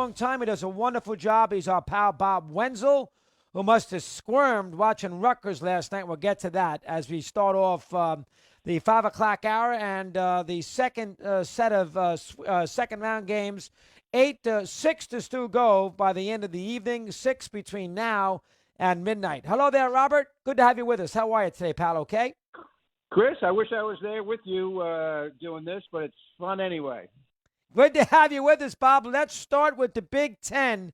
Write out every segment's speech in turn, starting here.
long time. He does a wonderful job. He's our pal Bob Wenzel, who must have squirmed watching Rutgers last night. We'll get to that as we start off the 5 o'clock hour and the second set of second round games. 6 to still go by the end of the evening, 6 between now and midnight. Hello there, Robert. Good to have you with us. How are you today, pal? Okay? Chris, I wish I was there with you doing this, but it's fun anyway. Good to have you with us, Bob. Let's start with the Big Ten.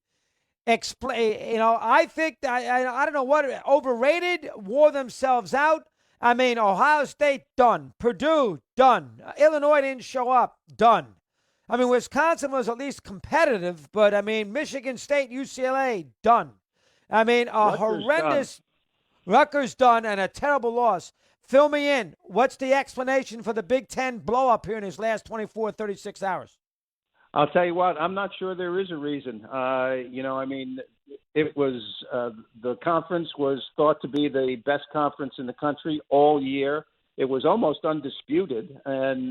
Explain. I think I don't know what overrated, wore themselves out. I mean, Ohio State done, Purdue done, Illinois didn't show up, done. I mean, Wisconsin was at least competitive, but I mean, Michigan State, UCLA done. I mean, horrendous. Rutgers done and a terrible loss. Fill me in. What's the explanation for the Big Ten blow up here in his last 24, 36 hours? I'll tell you what, I'm not sure there is a reason. It was the conference was thought to be the best conference in the country all year. It was almost undisputed. And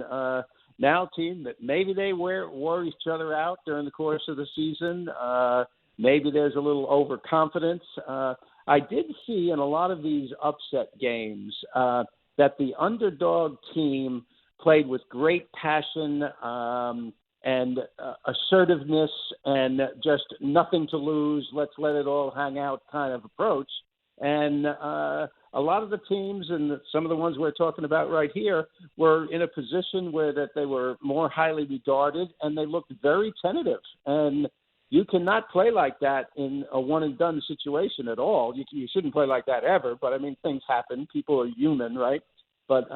now, team, that maybe they wore each other out during the course of the season. Maybe there's a little overconfidence. I did see in a lot of these upset games that the underdog team played with great passion and assertiveness and just nothing to lose, let's let it all hang out kind of approach. And a lot of the teams and some of the ones we're talking about right here were in a position where that they were more highly regarded and they looked very tentative. And you cannot play like that in a one-and-done situation at all. You shouldn't play like that ever, but, I mean, things happen. People are human, right? But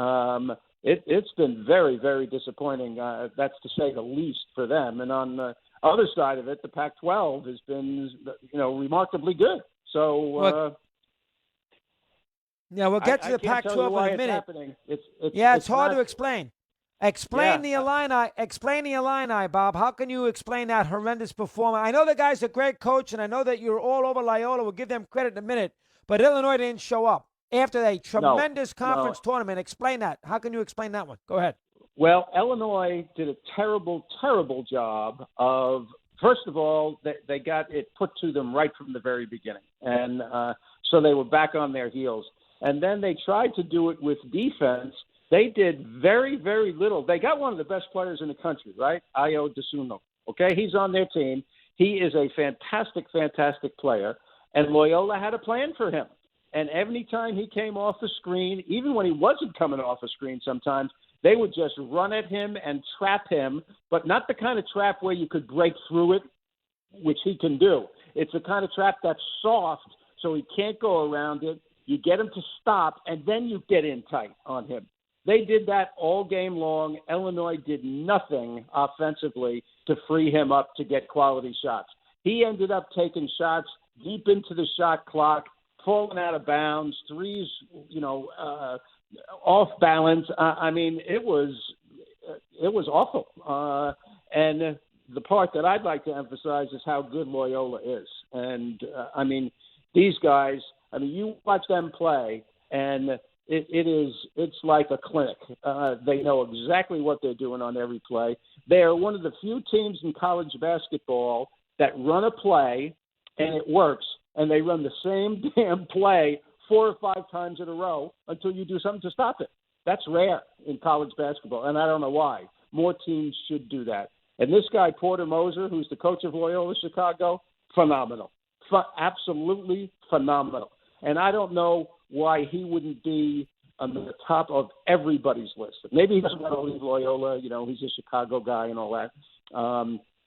it's been very, very disappointing, that's to say the least, for them. And on the other side of it, the Pac-12 has been, remarkably good. So we'll get to the Pac-12 in a minute. It's hard to explain. Explain the Illini, Bob. How can you explain that horrendous performance? I know the guy's a great coach, and I know that you're all over Loyola. We'll give them credit in a minute. But Illinois didn't show up after a tremendous conference tournament. Explain that. How can you explain that one? Go ahead. Well, Illinois did a terrible, terrible job of, first of all, they got it put to them right from the very beginning. And so they were back on their heels. And then they tried to do it with defense. They did very, very little. They got one of the best players in the country, right? Ayo Dosunmu. Okay, he's on their team. He is a fantastic, fantastic player. And Loyola had a plan for him. And every time he came off the screen, even when he wasn't coming off the screen sometimes, they would just run at him and trap him, but not the kind of trap where you could break through it, which he can do. It's the kind of trap that's soft, so he can't go around it. You get him to stop, and then you get in tight on him. They did that all game long. Illinois did nothing offensively to free him up to get quality shots. He ended up taking shots deep into the shot clock, falling out of bounds, threes, off balance. I mean, it was awful. And the part that I'd like to emphasize is how good Loyola is. And these guys. You watch them play, and it's like a clinic. They know exactly what they're doing on every play. They are one of the few teams in college basketball that run a play, and it works, and they run the same damn play 4 or 5 times in a row until you do something to stop it. That's rare in college basketball, and I don't know why. More teams should do that. And this guy, Porter Moser, who's the coach of Loyola Chicago, phenomenal. Absolutely phenomenal. And I don't know why he wouldn't be on the top of everybody's list. Maybe he doesn't want to leave Loyola. He's a Chicago guy and all that.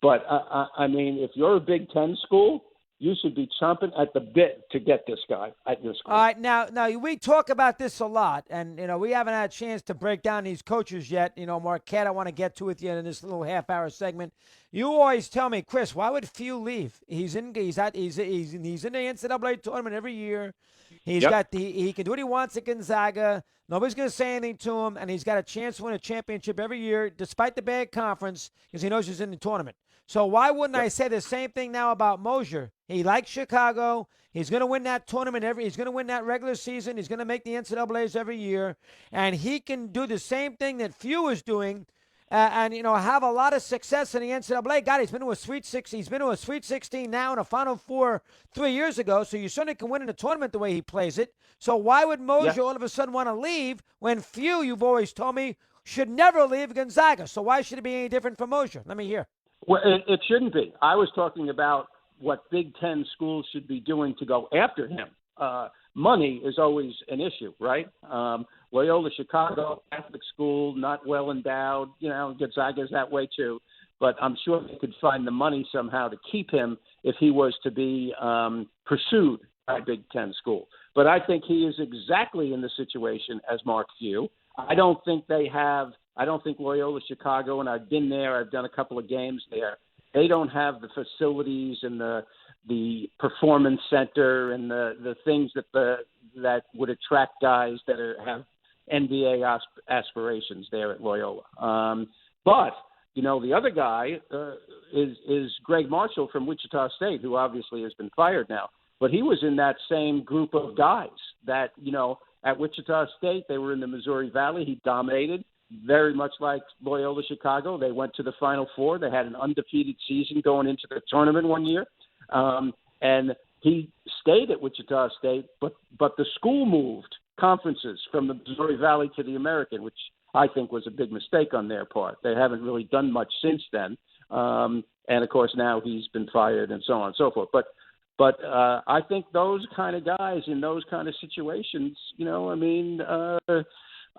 But if you're a Big Ten school, you should be chomping at the bit to get this guy at your school. All right, now we talk about this a lot, and we haven't had a chance to break down these coaches yet. Marquette, I want to get to with you in this little half-hour segment. You always tell me, Chris, why would Few leave? He's in the NCAA tournament every year. He can do what he wants at Gonzaga. Nobody's going to say anything to him, and he's got a chance to win a championship every year, despite the bad conference, because he knows he's in the tournament. So why wouldn't I say the same thing now about Mosier? He likes Chicago. He's going to win that tournament he's going to win that regular season. He's going to make the NCAAs every year. And he can do the same thing that Few is doing and have a lot of success in the NCAA. God, he's been to a Sweet 16. He's been to a Sweet 16 now and a Final Four 3 years ago. So you certainly can win in a tournament the way he plays it. So why would Yeah. Mosier all of a sudden want to leave when few, you've always told me, should never leave Gonzaga? So why should it be any different for Mosier? Let me hear. Well, it shouldn't be. I was talking about what Big Ten schools should be doing to go after him. Money is always an issue, right? Loyola Chicago, Catholic school, not well endowed. Gonzaga's that way too. But I'm sure they could find the money somehow to keep him if he was to be pursued by Big Ten school. But I think he is exactly in the situation as Mark Few. I don't think Loyola Chicago, and I've been there, I've done a couple of games there, they don't have the facilities and the performance center and the things that would attract guys that have NBA aspirations there at Loyola. But the other guy is Greg Marshall from Wichita State, who obviously has been fired now. But he was in that same group of guys that, at Wichita State, they were in the Missouri Valley. He dominated, very much like Loyola Chicago. They went to the Final Four. They had an undefeated season going into the tournament one year. And he stayed at Wichita State, but the school moved conferences from the Missouri Valley to the American, which I think was a big mistake on their part. They haven't really done much since then. And, of course, now he's been fired and so on and so forth. But I think those kind of guys in those kind of situations,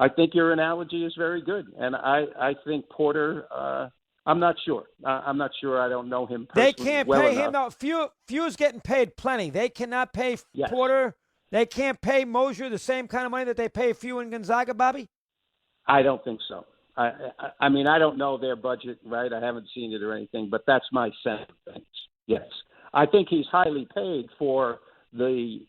I think your analogy is very good. And I think Porter, I'm not sure. I don't know him personally. They can't well pay enough. him. No, Few's getting paid plenty. They cannot pay Yes. Porter. They can't pay Mosier the same kind of money that they pay Few and Gonzaga, Bobby? I don't think so. I mean, I don't know their budget, right? I haven't seen it or anything, but that's my sense of things. Yes. I think he's highly paid for the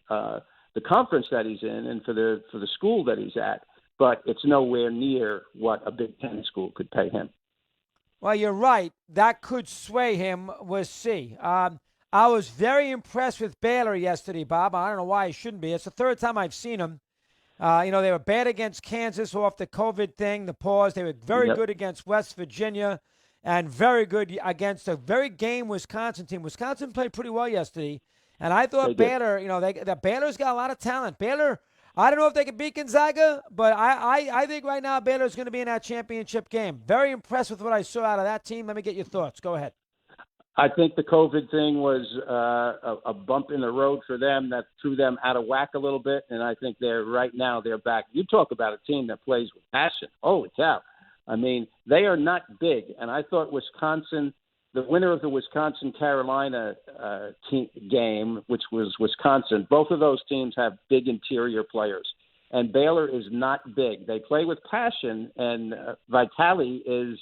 conference that he's in and for the school that he's at, but it's nowhere near what a Big Ten school could pay him. Well, you're right. That could sway him. We'll see. I was very impressed with Baylor yesterday, Bob. I don't know why he shouldn't be. It's the third time I've seen him. They were bad against Kansas off the COVID thing, the pause. They were very good against West Virginia and very good against a very game Wisconsin team. Wisconsin played pretty well yesterday, and I thought Baylor, Baylor's got a lot of talent. Baylor, I don't know if they can beat Gonzaga, but I think right now Baylor's going to be in that championship game. Very impressed with what I saw out of that team. Let me get your thoughts. Go ahead. I think the COVID thing was a bump in the road for them that threw them out of whack a little bit, and I think they're back. You talk about a team that plays with passion. Holy cow. I mean, they are not big, and I thought Wisconsin, the winner of the Wisconsin-Carolina game, which was Wisconsin, both of those teams have big interior players, and Baylor is not big. They play with passion, and Vitale is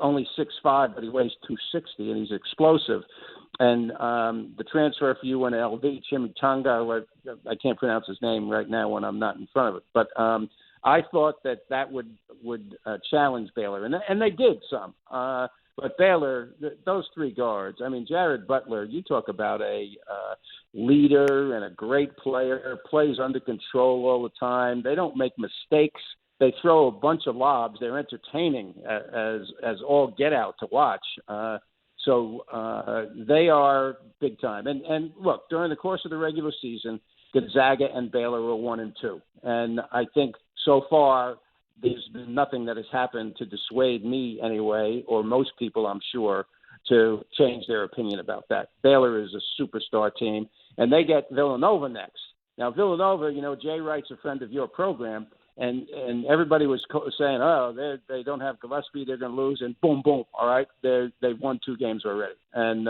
only 6'5", but he weighs 260, and he's explosive. And the transfer for UNLV, Chimichanga, I can't pronounce his name right now when I'm not in front of it, but I thought that would challenge Baylor, and they did some. But Baylor, those three guards, I mean, Jared Butler, you talk about a leader and a great player, plays under control all the time. They don't make mistakes. They throw a bunch of lobs. They're entertaining as all get out to watch. So they are big time. And look, during the course of the regular season, Gonzaga and Baylor were 1-2. And I think so far there's been nothing that has happened to dissuade me anyway, or most people I'm sure, to change their opinion about that. Baylor is a superstar team, and they get Villanova next. Now, Villanova, Jay Wright's a friend of your program, and everybody was saying, oh, they don't have Gillespie, they're going to lose, and boom, all right, they've won 2 games already, and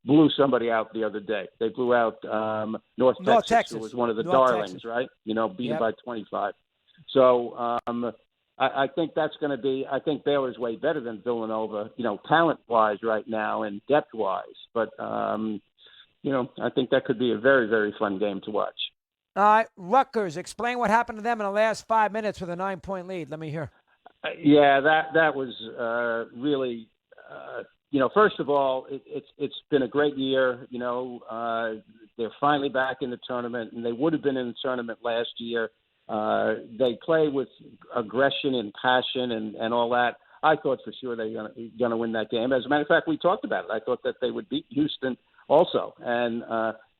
blew somebody out the other day. They blew out North Texas, who was one of the darlings, Texas. Right? Beaten by 25. So I think that's going to be – I think Baylor's way better than Villanova, talent-wise right now and depth-wise. But, I think that could be a very, very fun game to watch. All right, Rutgers, explain what happened to them in the last 5 minutes with a 9-point lead. Let me hear. Yeah, that was really, first of all, it's been a great year. They're finally back in the tournament, and they would have been in the tournament last year. They play with aggression and passion and all that. I thought for sure they were going to win that game. As a matter of fact, we talked about it. I thought that they would beat Houston also. And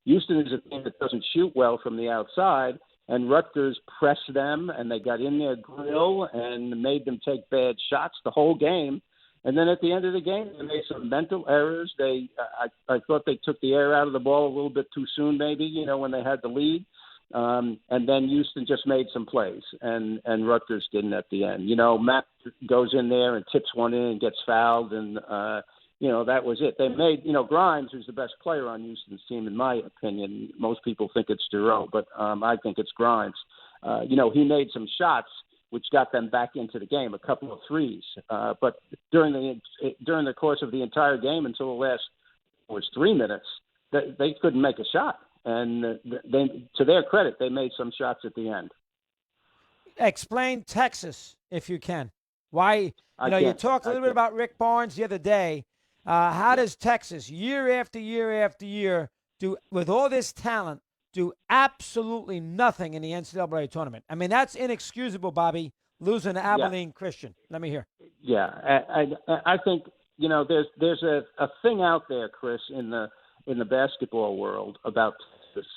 Houston is a team that doesn't shoot well from the outside, and Rutgers pressed them, and they got in their grill and made them take bad shots the whole game. And then at the end of the game, they made some mental errors. I thought they took the air out of the ball a little bit too soon, maybe, when they had the lead. And then Houston just made some plays, and Rutgers didn't at the end. Matt goes in there and tips one in and gets fouled, and that was it. They made, Grimes, who's the best player on Houston's team, in my opinion. Most people think it's Giroux, but I think it's Grimes. He made some shots which got them back into the game, a couple of threes. But during the course of the entire game until the last 3 minutes, they couldn't make a shot. And to their credit, they made some shots at the end. Explain Texas, if you can. Why? You talked a little bit about Rick Barnes the other day. How does Texas, year after year after year, with all this talent, do absolutely nothing in the NCAA tournament? I mean, that's inexcusable, Bobby, losing to Abilene Christian. Let me hear. Yeah, I think there's a thing out there, Chris, in the basketball world about Texas,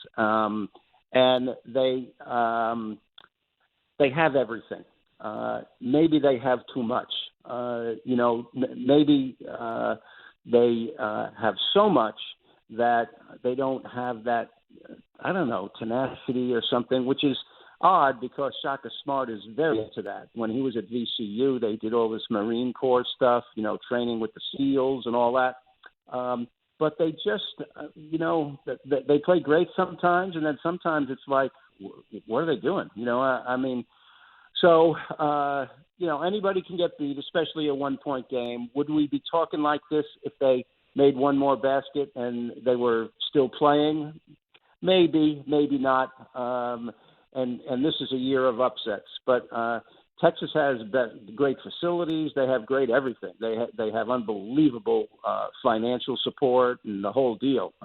and they have everything. Maybe they have too much. Maybe they have so much that they don't have that, tenacity or something, which is odd because Shaka Smart is very into that. When he was at VCU, they did all this Marine Corps stuff, training with the SEALs and all that. But they just, they play great sometimes, and then sometimes it's like, what are they doing? So, anybody can get beat, especially a 1-point game. Would we be talking like this if they made one more basket and they were still playing? Maybe, maybe not. And this is a year of upsets. But Texas has great facilities. They have great everything. They have unbelievable financial support and the whole deal.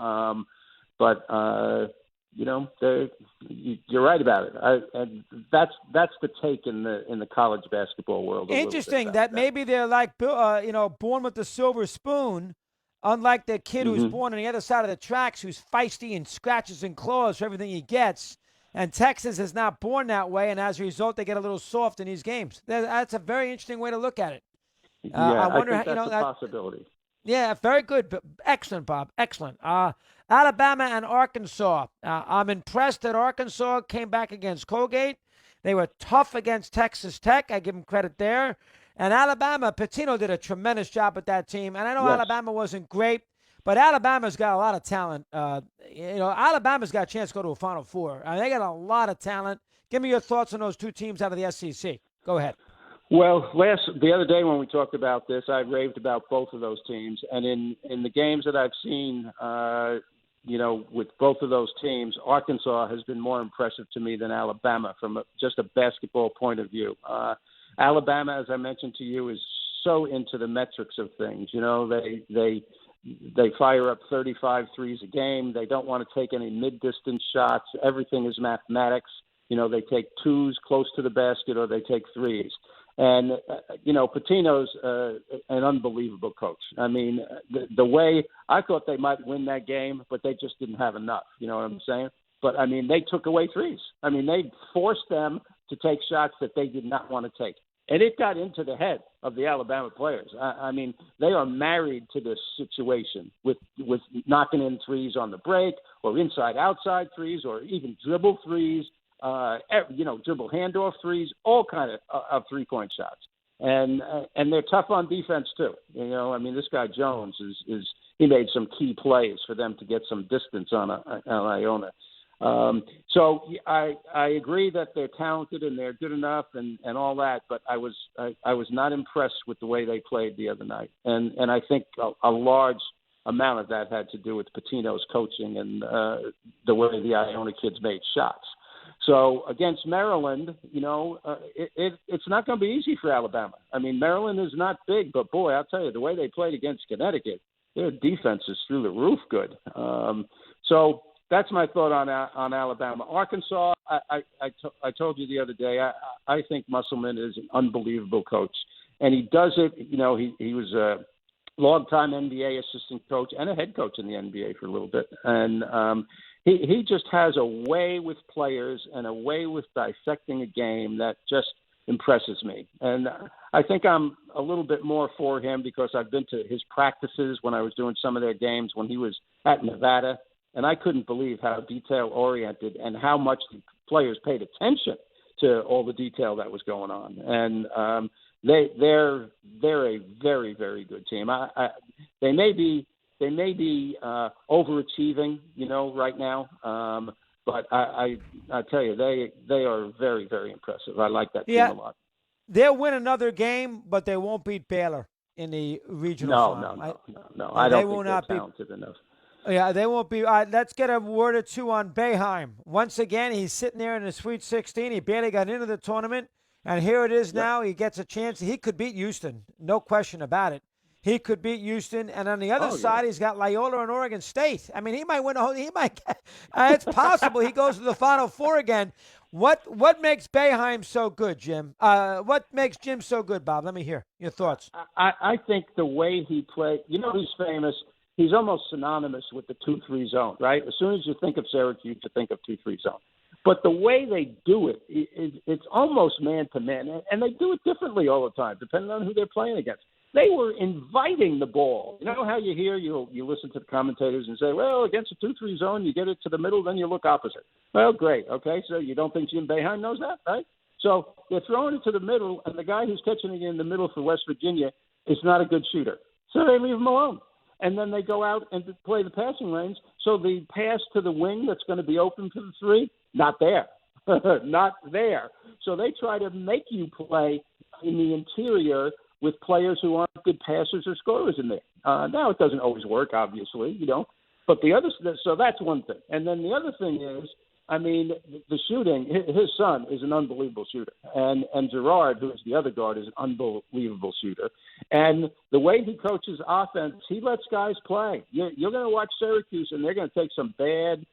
You're right about it. And that's the take in the college basketball world. Interesting that maybe they're like born with the silver spoon, unlike the kid who's born on the other side of the tracks, who's feisty and scratches and claws for everything he gets. And Texas is not born that way, and as a result, they get a little soft in these games. That's a very interesting way to look at it. I wonder I think that's a possibility. Yeah, very good. Excellent, Bob. Excellent. Alabama and Arkansas. I'm impressed that Arkansas came back against Colgate. They were tough against Texas Tech. I give them credit there. And Alabama, Pitino did a tremendous job with that team. And I know Alabama wasn't great, but Alabama's got a lot of talent. Alabama's got a chance to go to a Final Four. They got a lot of talent. Give me your thoughts on those two teams out of the SEC. Go ahead. Well, the other day when we talked about this, I raved about both of those teams. And in the games that I've seen, with both of those teams, Arkansas has been more impressive to me than Alabama from just a basketball point of view. Alabama, as I mentioned to you, is so into the metrics of things. They fire up 35 threes a game. They don't want to take any mid-distance shots. Everything is mathematics. They take twos close to the basket or they take threes. And, Pitino's an unbelievable coach. I mean, the way I thought they might win that game, but they just didn't have enough. You know what I'm saying? But, they took away threes. They forced them to take shots that they did not want to take. And it got into the head of the Alabama players. They are married to this situation with knocking in threes on the break or inside-outside threes or even dribble threes, dribble handoff threes, all kind of three-point shots. And they're tough on defense, too. This guy Jones he made some key plays for them to get some distance on Iona. So I agree that they're talented and they're good enough and all that, but I was not impressed with the way they played the other night. And I think a large amount of that had to do with Pitino's coaching and the way the Iona kids made shots. So against Maryland, it's not going to be easy for Alabama. Maryland is not big, but boy, I'll tell you, the way they played against Connecticut, their defense is through the roof good. So that's my thought on Alabama. Arkansas, I told you the other day, I think Musselman is an unbelievable coach. and he does it. He was a longtime NBA assistant coach and a head coach in the NBA for a little bit, and he just has a way with players and a way with dissecting a game that just impresses me. And I think I'm a little bit more for him because I've been to his practices when I was doing some of their games when he was at Nevada, and I couldn't believe how detail-oriented and how much the players paid attention to all the detail that was going on. And they're a very, very good team. They may be overachieving, right now. But I tell you, they are very, very impressive. I like that team a lot. They'll win another game, but they won't beat Baylor in the regional final. No. I don't think they're talented enough. Yeah, they won't be. Let's get a word or two on Boeheim. Once again, he's sitting there in the Sweet 16. He barely got into the tournament, and here it is now. He gets a chance. He could beat Houston, no question about it. He could beat Houston, and on the other side, he's got Loyola and Oregon State. I mean, he might win a whole. He might. It's possible he goes to the Final Four again. What makes Boeheim so good, Jim? What makes Jim so good, Bob? Let me hear your thoughts. I think the way he played. He's famous. He's almost synonymous with the 2-3 zone, right? As soon as you think of Syracuse, you think of 2-3 zone. But the way they do it, it's almost man-to-man, and they do it differently all the time, depending on who they're playing against. They were inviting the ball. You know how you hear, you listen to the commentators and say, well, against a 2-3 zone, you get it to the middle, then you look opposite. Well, great. Okay, so you don't think Jim Boeheim knows that, right? So they're throwing it to the middle, and the guy who's catching it in the middle for West Virginia is not a good shooter. So they leave him alone. And then they go out and play the passing lanes. So the pass to the wing that's going to be open for the three, not there. Not there. So they try to make you play in the interior with players who aren't good passers or scorers in there. Now, it doesn't always work, obviously, But so that's one thing. And then the other thing is, the shooting, his son is an unbelievable shooter. And Gerard, who is the other guard, is an unbelievable shooter. And the way he coaches offense, he lets guys play. You're going to watch Syracuse, and they're going to take some bad,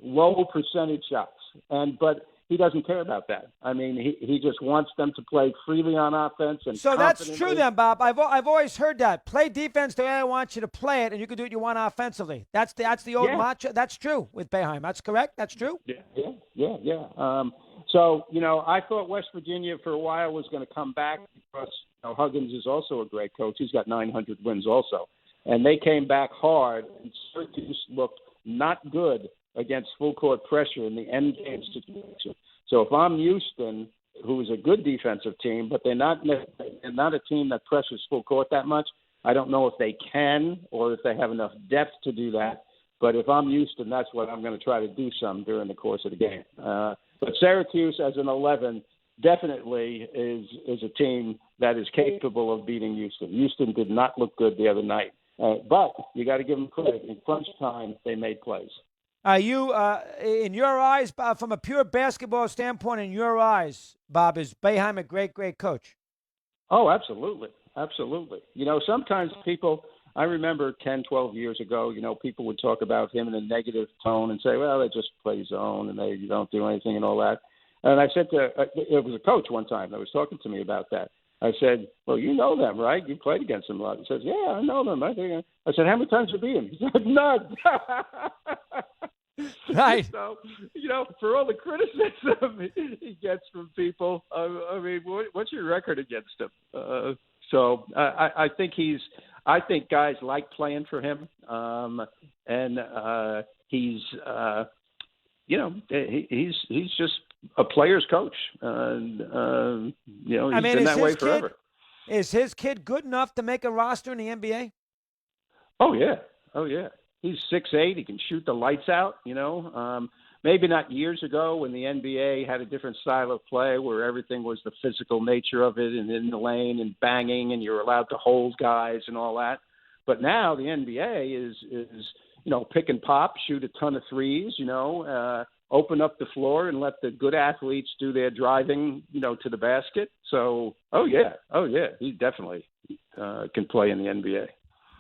low percentage shots. But he doesn't care about that. He just wants them to play freely on offense. And so that's true then, Bob. I've always heard that. Play defense the way I want you to play it, and you can do what you want offensively. That's the old mantra. That's true with Boeheim. That's correct? That's true? Yeah. So, I thought West Virginia for a while was going to come back because Huggins is also a great coach. He's got 900 wins also. And they came back hard, and Syracuse looked not good against full court pressure in the end game situation. So if I'm Houston, who is a good defensive team, but they're not a team that pressures full court that much, I don't know if they can or if they have enough depth to do that. But if I'm Houston, that's what I'm going to try to do some during the course of the game. But Syracuse as an 11 definitely is a team that is capable of beating Houston. Houston did not look good the other night. But you got to give them credit. In crunch time, they made plays. Are you, in your eyes, Bob, from a pure basketball standpoint, in your eyes, Bob, is Boeheim a great, great coach? Oh, absolutely. Absolutely. Sometimes people, I remember 10, 12 years ago, people would talk about him in a negative tone and say, well, they just play zone and they don't do anything and all that. And I said it was a coach one time that was talking to me about that. I said, well, you know them, right? You played against them a lot. He says, yeah, I know them. I said, how many times have you beat him? He said, none. Right. So, for all the criticism he gets from people, what's your record against him? So I think guys like playing for him. And he's just a player's coach. And, he's been that way forever. Is his kid good enough to make a roster in the NBA? Oh, yeah. He's 6'8". He can shoot the lights out, Maybe not years ago when the NBA had a different style of play where everything was the physical nature of it and in the lane and banging and you're allowed to hold guys and all that. But now the NBA is pick and pop, shoot a ton of threes, open up the floor and let the good athletes do their driving, to the basket. So, he definitely can play in the NBA.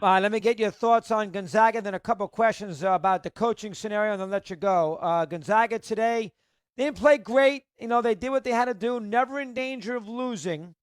Let me get your thoughts on Gonzaga, then a couple of questions about the coaching scenario, and then let you go. Gonzaga today, they didn't play great. They did what they had to do, never in danger of losing.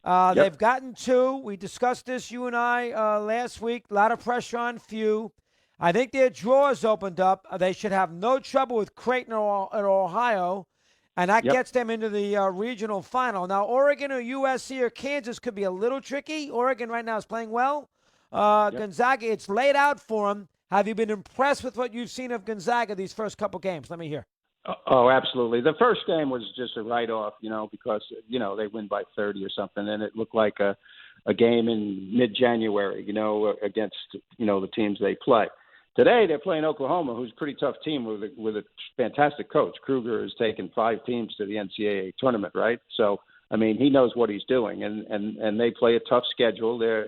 Yep. They've gotten two. We discussed this, you and I, last week. A lot of pressure on few. I think their drawers opened up. They should have no trouble with Creighton or Ohio, and that Yep. gets them into the regional final. Now, Oregon or USC or Kansas could be a little tricky. Oregon right now is playing well. Yep. Gonzaga, it's laid out for them. Have you been impressed with what you've seen of Gonzaga these first couple games? Let me hear. Oh, absolutely. The first game was just a write-off, because they win by 30 or something, and it looked like a game in mid-January, against the teams they play. Today they're playing Oklahoma, who's a pretty tough team with a fantastic coach. Kruger has taken 5 teams to the NCAA tournament, right? So I mean, he knows what he's doing, and they play a tough schedule. They're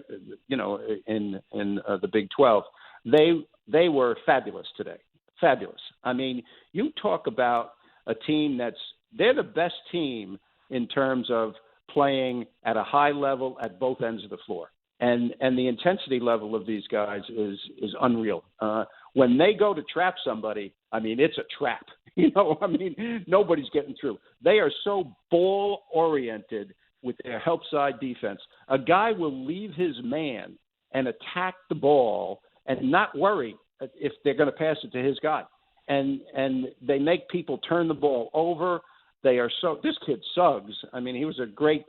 in the Big 12. They were fabulous today. Fabulous. I mean, you talk about a team they're the best team in terms of playing at a high level at both ends of the floor. And the intensity level of these guys is unreal. When they go to trap somebody, I mean, it's a trap. Nobody's getting through. They are so ball-oriented with their help side defense. A guy will leave his man and attack the ball and not worry if they're going to pass it to his guy. And they make people turn the ball over. This kid Suggs, I mean, he was a great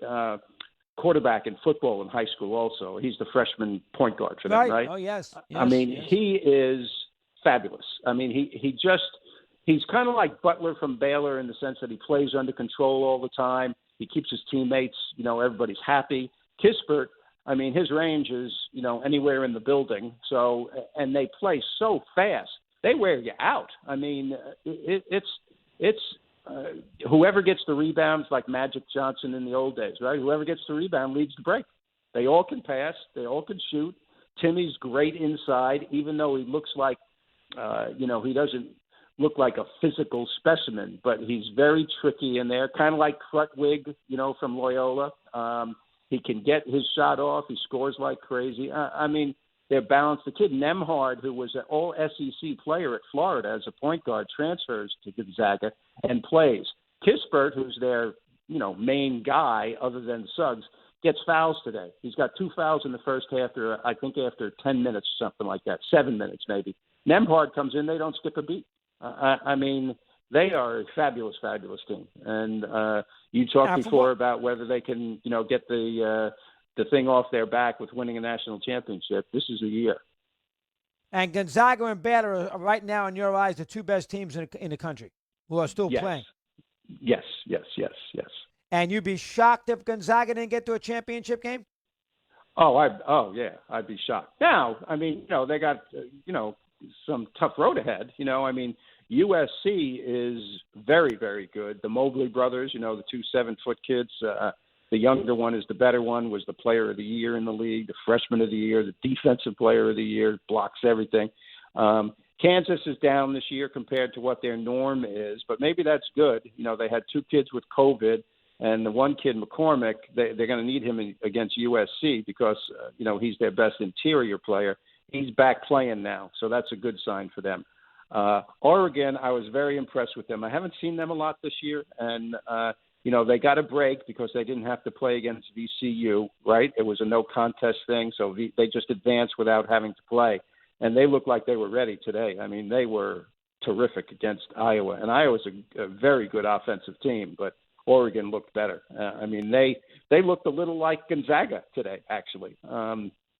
quarterback in football in high school also. He's the freshman point guard for them, right? Oh, yes. I mean, he is fabulous. I mean, he's kind of like Butler from Baylor in the sense that he plays under control all the time. He keeps his teammates, everybody's happy. Kispert, I mean, his range is, anywhere in the building. So, and they play so fast. They wear you out. I mean, it's whoever gets the rebounds, like Magic Johnson in the old days, right? Whoever gets the rebound leads the break. They all can pass. They all can shoot. Timmy's great inside, even though he looks like, he doesn't look like a physical specimen, but he's very tricky in there, kind of like Krutwig, from Loyola. He can get his shot off. He scores like crazy. I mean, they're balanced. The kid Nemhard, who was an all-SEC player at Florida as a point guard, transfers to Gonzaga and plays. Kispert, who's their, main guy other than Suggs, gets fouls today. He's got 2 fouls in the first half, after 10 minutes or something like that, 7 minutes maybe. Nemhard comes in, they don't skip a beat. I mean, they are a fabulous, fabulous team. And you talked before about whether they can, get the thing off their back with winning a national championship. This is the year. And Gonzaga and Baylor are right now, in your eyes, the two best teams in the country who are still playing. Yes. And you'd be shocked if Gonzaga didn't get to a championship game? I'd be shocked. Now, I mean, they got, some tough road ahead. I mean, USC is very, very good. The Mobley brothers, the 2 7-foot kids, the younger one is the better one, was the player of the year in the league, the freshman of the year, the defensive player of the year, blocks everything. Kansas is down this year compared to what their norm is, but maybe that's good. They had 2 kids with COVID, and the one kid, McCormick, they're going to need him against USC because, he's their best interior player. He's back playing now, so that's a good sign for them. Oregon, I was very impressed with them. I haven't seen them a lot this year, and they got a break because they didn't have to play against VCU, right? It was a no contest thing, so they just advanced without having to play. And they looked like they were ready today. I mean, they were terrific against Iowa. And Iowa's a very good offensive team, but Oregon looked better. I mean, they looked a little like Gonzaga today, actually.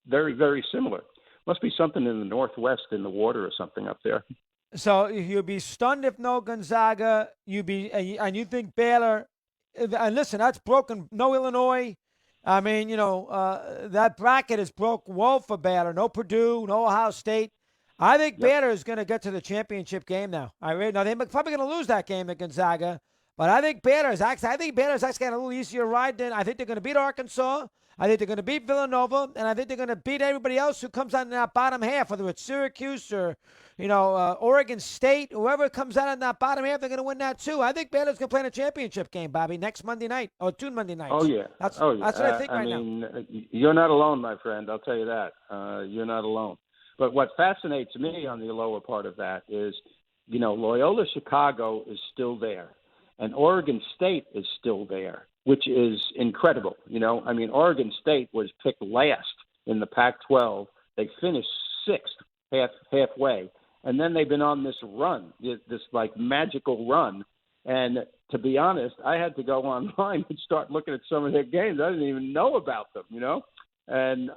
Very, very similar. Must be something in the Northwest in the water or something up there. So you'd be stunned if no Gonzaga. And you think Baylor. And listen, that's broken. No Illinois. I mean, that bracket is broke well for Baylor. No Purdue, no Ohio State. I think Baylor is going to get to the championship game now. Now they're probably going to lose that game at Gonzaga, but I think Baylor's actually got a little easier ride than. I think they're going to beat Arkansas. I think they're going to beat Villanova, and I think they're going to beat everybody else who comes out in that bottom half, whether it's Syracuse or, Oregon State. Whoever comes out in that bottom half, they're going to win that too. I think Baylor's going to play in a championship game, Bobby, next Monday night or 2 Monday nights. Oh, yeah. That's what I think right now. You're not alone, my friend. I'll tell you that. You're not alone. But what fascinates me on the lower part of that is, Loyola Chicago is still there, and Oregon State is still there. which is incredible. I mean, Oregon State was picked last in the Pac-12. They finished sixth halfway, and then they've been on this run, this like magical run. And to be honest, I had to go online and start looking at some of their games. I didn't even know about them, and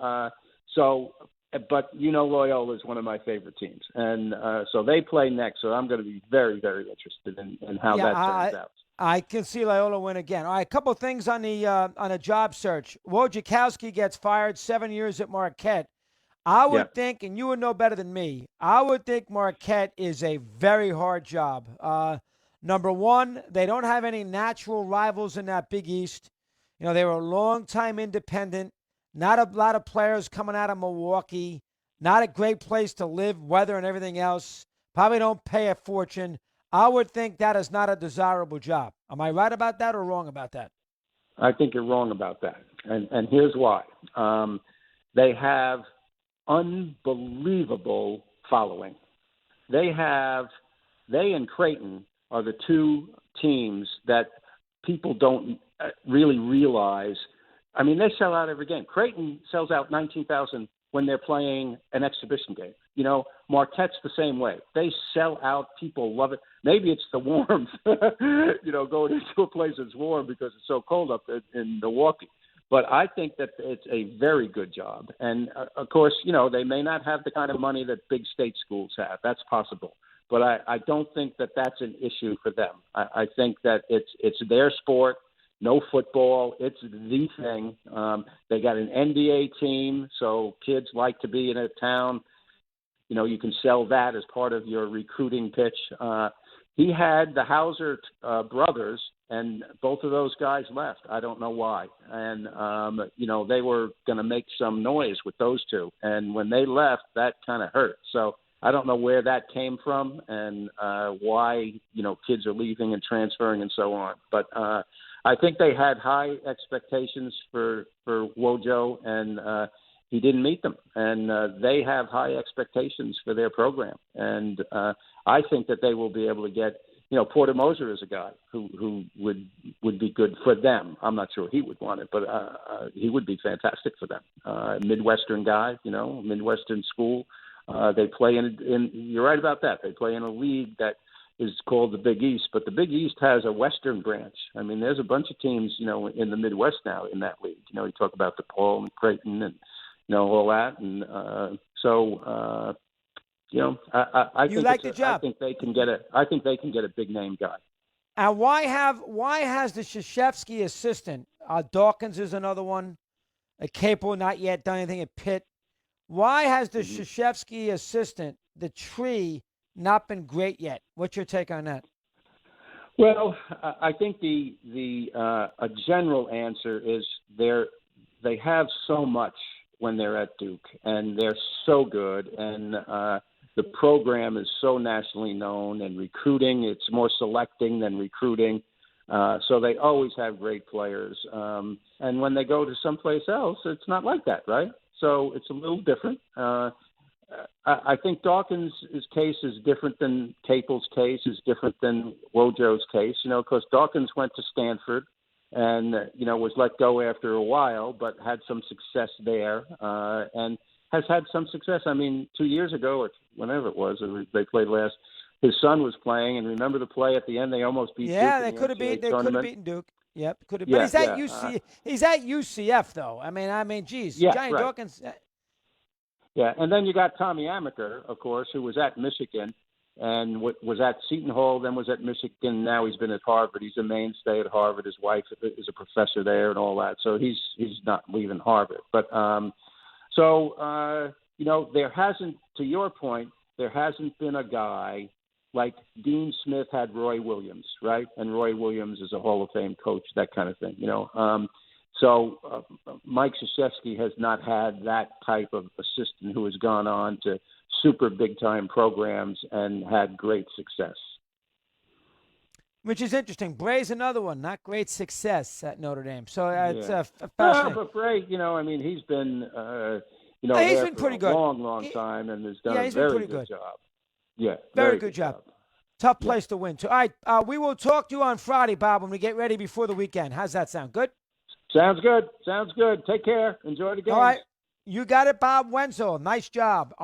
but Loyola is one of my favorite teams, and so they play next. So I'm going to be very, very interested in how that turns out. I can see Loyola win again. All right, a couple of things on a job search. Wojciechowski gets fired, 7 years at Marquette. I would think, and you would know better than me, I would think Marquette is a very hard job. Number one, they don't have any natural rivals in that Big East. They were a long-time independent. Not a lot of players coming out of Milwaukee. Not a great place to live, weather and everything else. Probably don't pay a fortune. I would think that is not a desirable job. Am I right about that or wrong about that? I think you're wrong about that. And here's why. They have unbelievable following. They and Creighton are the two teams that people don't really realize. I mean, they sell out every game. Creighton sells out 19,000 when they're playing an exhibition game. Marquette's the same way. They sell out. People love it. Maybe it's the warmth, going into a place that's warm because it's so cold up in Milwaukee. But I think that it's a very good job. And, of course, they may not have the kind of money that big state schools have. That's possible. But I don't think that that's an issue for them. I think that it's their sport. No football. It's the thing. They got an NBA team, so kids like to be in a town. You can sell that as part of your recruiting pitch. He had the Hauser brothers, and both of those guys left. I don't know why. And, they were going to make some noise with those two. And when they left, that kind of hurt. So I don't know where that came from and why, kids are leaving and transferring and so on. But I think they had high expectations for Wojo, and he didn't meet them. And they have high expectations for their program. And I think that they will be able to get, Porter Moser is a guy who would be good for them. I'm not sure he would want it, but he would be fantastic for them. Midwestern guy, Midwestern school. They play in you're right about that. They play in a league that is called the Big East, but the Big East has a Western branch. I mean, there's a bunch of teams, in the Midwest now in that league. You talk about DePaul and Creighton and, all that. And I think like the job. I think they can get a big name guy. And why has the Krzyzewski assistant, Dawkins is another one, Capo not yet done anything at Pitt. Why has the Krzyzewski assistant, the tree, not been great yet? What's your take on that? Well, I think a general answer is they have so much when they're at Duke, and they're so good, and the program is so nationally known, and recruiting, it's more selecting than recruiting. So they always have great players. And when they go to someplace else, it's not like that, right? So it's a little different. I think Dawkins' case is different than Capel's case, is different than Wojo's case, because Dawkins went to Stanford and, was let go after a while, but had some success there and has had some success. I mean, 2 years ago or whenever it was, they played last, his son was playing, and remember the play at the end? They almost beat Duke. Yeah, they could have beaten Duke. Yep, could have. But he's at UC. He's at UCF though. I mean, geez, Johnny right. Dawkins. Yeah, and then you got Tommy Amaker, of course, who was at Michigan and was at Seton Hall, then was at Michigan. Now he's been at Harvard. He's a mainstay at Harvard. His wife is a professor there and all that. So he's not leaving Harvard. But there hasn't, to your point, there hasn't been a guy like Dean Smith had Roy Williams, right? And Roy Williams is a Hall of Fame coach, that kind of thing, So Mike Krzyzewski has not had that type of assistant who has gone on to super big-time programs and had great success. Which is interesting. Bray's another one, not great success at Notre Dame. So it's Well, fascinating. but Bray, he's been, he's been pretty good. Long time and has done a very good job. Yeah, very good job. Tough place to win, too. All right, we will talk to you on Friday, Bob, when we get ready before the weekend. How's that sound? Good? Sounds good. Sounds good. Take care. Enjoy the game. All right. You got it, Bob Wenzel. Nice job.